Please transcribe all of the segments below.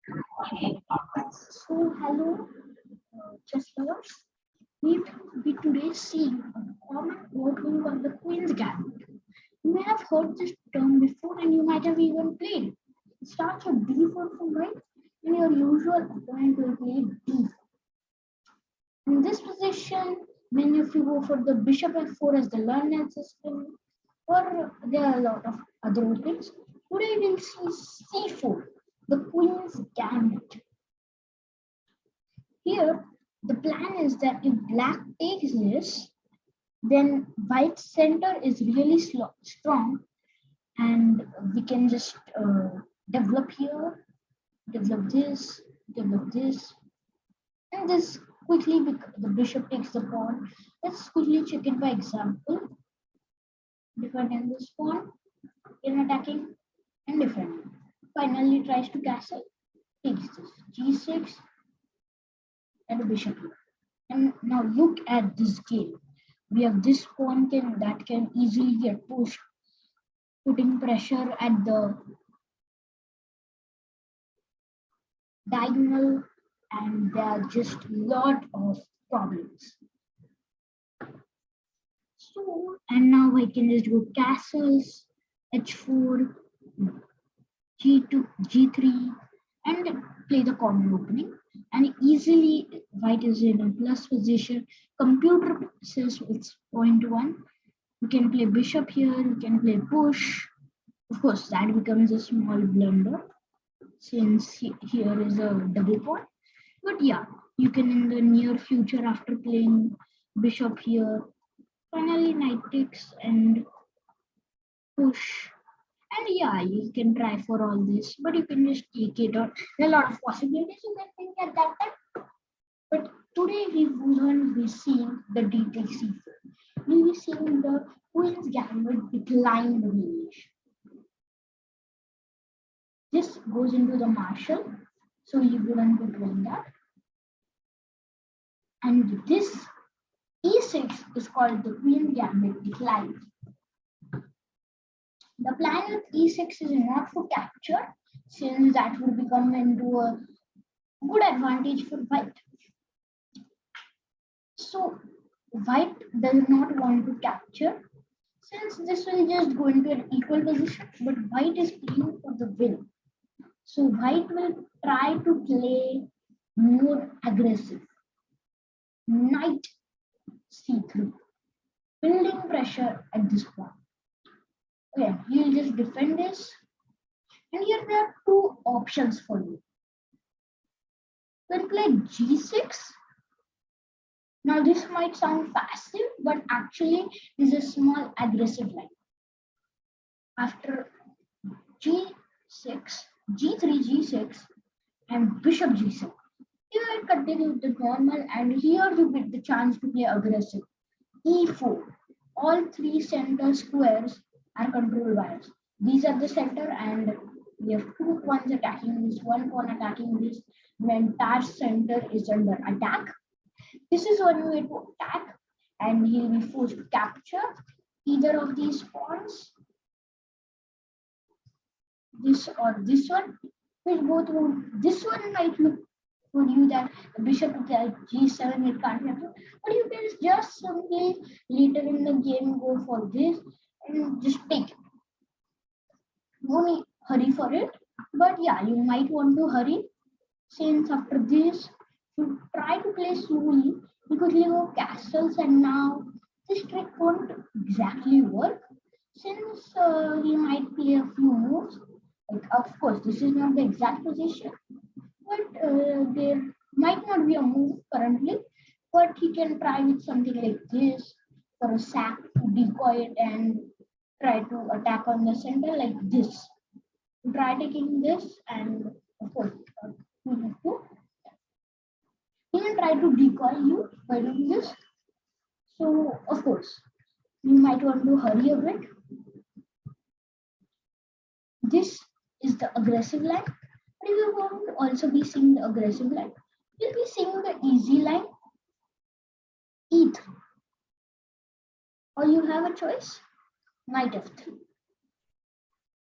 So, hello, chess lovers. We we today see a common word we call the Queen's Gambit. You may have heard this term before, and you might have even played. It starts with D4 for white, and your usual opponent will play D4. In this position, many of you go for the Bishop F4 as the learned system, or there are a lot of other openings. Today we'll see C4, the Queen's Gambit. Here, the plan is that if black takes this, then white center is really strong, and we can just develop here, develop this, and this quickly the bishop takes the pawn. Let's quickly check it by example. Defending this pawn, in attacking, and defending. Finally tries to castle, takes this g6 and a bishop here. And now look at this game. We have this pawn that can easily get pushed, putting pressure at the diagonal, and there are just a lot of problems. So, and now I can just go castles, h4, g2, g3, and play the common opening. And easily white is in a plus position. Computer says it's 0.1. You can play bishop here, you can play push. Of course, that becomes a small blunder since here is a double pawn. But yeah, you can in the near future after playing bishop here, finally knight takes and push. And yeah, you can try for all this, but you can just take it or there are a lot of possibilities you can think at that time. But today we will be seeing the DTC. We will be seeing the Queen's Gambit decline variation. This goes into the Marshall, so you wouldn't be doing that. And this E6 is called the Queen Gambit decline. The plan with E6 is not to capture, since that would become into a good advantage for white. So white does not want to capture, since this will just go into an equal position, but white is playing for the win. So white will try to play more aggressive. Knight c3, building pressure at this point. Okay, you'll just defend this. And here there are two options for you. You can play g6. Now this might sound passive, but actually this is a small aggressive line. After g6, g3, g6, and bishop g7. Here it continues the normal, and here you get the chance to play aggressive. e4. All three center squares are controlled by us. These are the center, and we have two pawns attacking this, one pawn attacking this. The entire center is under attack. This is one way to attack, and he'll be forced to capture either of these pawns, this or this one. Which both would, this one might look for you that the bishop to g7 it can't happen, but you can just simply later in the game go for this and just take it. No need hurry for it, but yeah, you might want to hurry since after this you try to play slowly because you go castles, and now this trick won't exactly work since he might play a few moves. Like, of course, this is not the exact position, but there might not be a move currently, but he can try with something like this for a sack to decoy it and try to attack on the center like this. Try taking this, and of course, you have to. He will try to decoy you by doing this. So, of course, you might want to hurry a bit. This is the aggressive line. But if you want to also be seeing the aggressive line, you'll be seeing the easy line, e3. Or you have a choice, knight f3.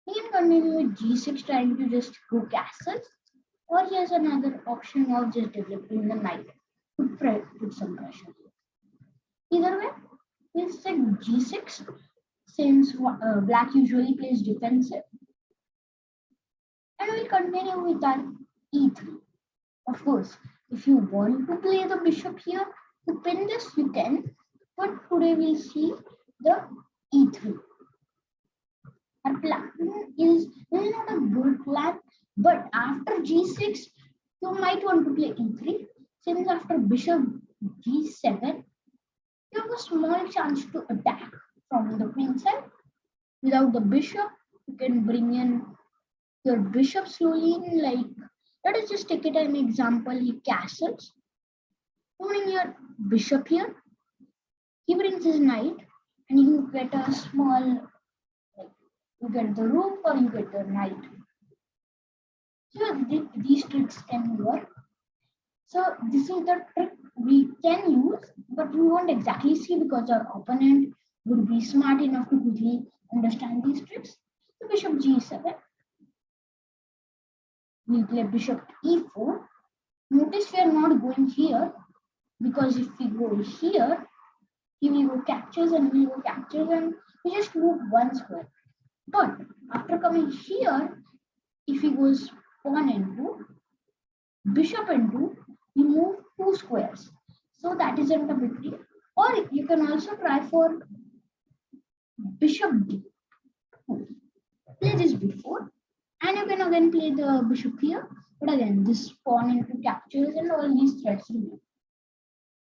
You can continue with g6 trying to just go castles. Or here's another option of just developing the knight to put some pressure. Either way, we'll check g6 since black usually plays defensive, and we'll continue with our e3. Of course, if you want to play the bishop here to pin this, you can, but today we'll see the e3. Our plan is not a good plan, but after g6, you might want to play e3, since after bishop g7, you have a small chance to attack from the queen side. Without the bishop, you can bring in your bishop slowly, like, let us just take it an example, he castles. Putting your bishop here, he brings his knight, and you get a small, like, you get the rook or you get the knight. So these tricks can work. So this is the trick we can use, but we won't exactly see because our opponent would be smart enough to quickly understand these tricks. So bishop g7. We play bishop e4. Notice we are not going here, because if we go here, he will go captures and we will go captures, and we just move one square. But after coming here, if he goes pawn into, bishop into, we move two squares. So that isn't a big deal. Or you can also try for bishop d. Play this before, and you can again play the bishop here. But again, this pawn into captures and all these threats remain.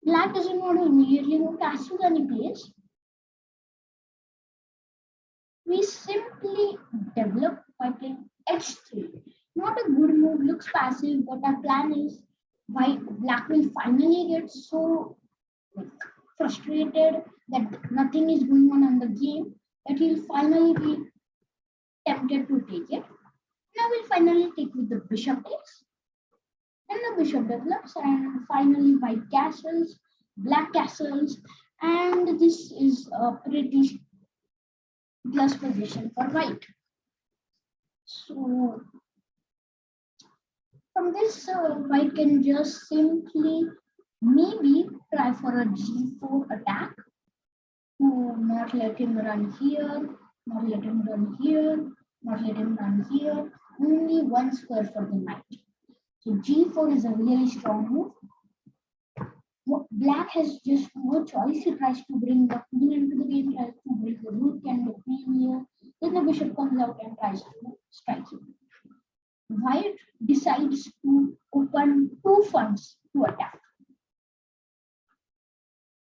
Black doesn't want to immediately move castles any place. We simply develop by playing h3. Not a good move, looks passive, but our plan is why black will finally get so frustrated that nothing is going on the game that he'll finally be tempted to take it. Now we'll finally take with the bishop takes. Then the bishop develops, and finally white castles, black castles, and this is a pretty plus position for white. So from this, white can just simply maybe try for a g4 attack to not let him run here, not let him run here, not let him run here, only one square for the knight. So g4 is a really strong move. Black has just no choice. He tries to bring the queen into the game, tries to bring the rook and the queen here. Then the bishop comes out and tries to strike him. White decides to open two fronts to attack.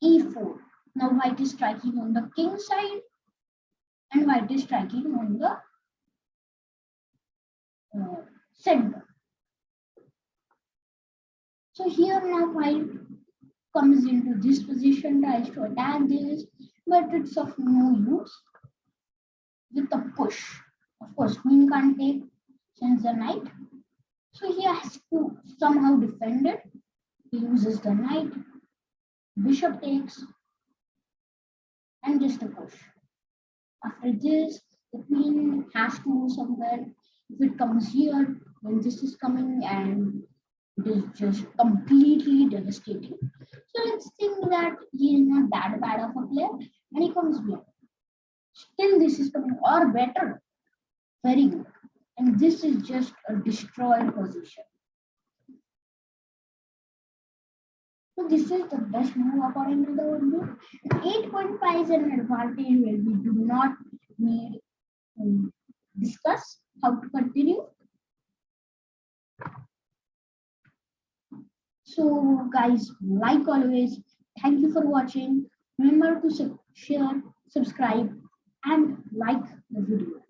e4. Now white is striking on the king side, and white is striking on the center. So here now white comes into this position, tries to attack this, but it's of no use with a push. Of course, queen can't take since the knight, so he has to somehow defend it. He uses the knight, bishop takes, and just a push. After this, the queen has to go somewhere. If it comes here, then this is coming, and it is just completely devastating. So let's think that he is not that bad of a player, and he comes here. Still, this is coming, or better, very good. And this is just a destroyed position. So this is the best move according to the rule. 8.5 is an advantage where we do not need to discuss how to continue. So guys, like always, thank you for watching. Remember to share, subscribe, and like the video.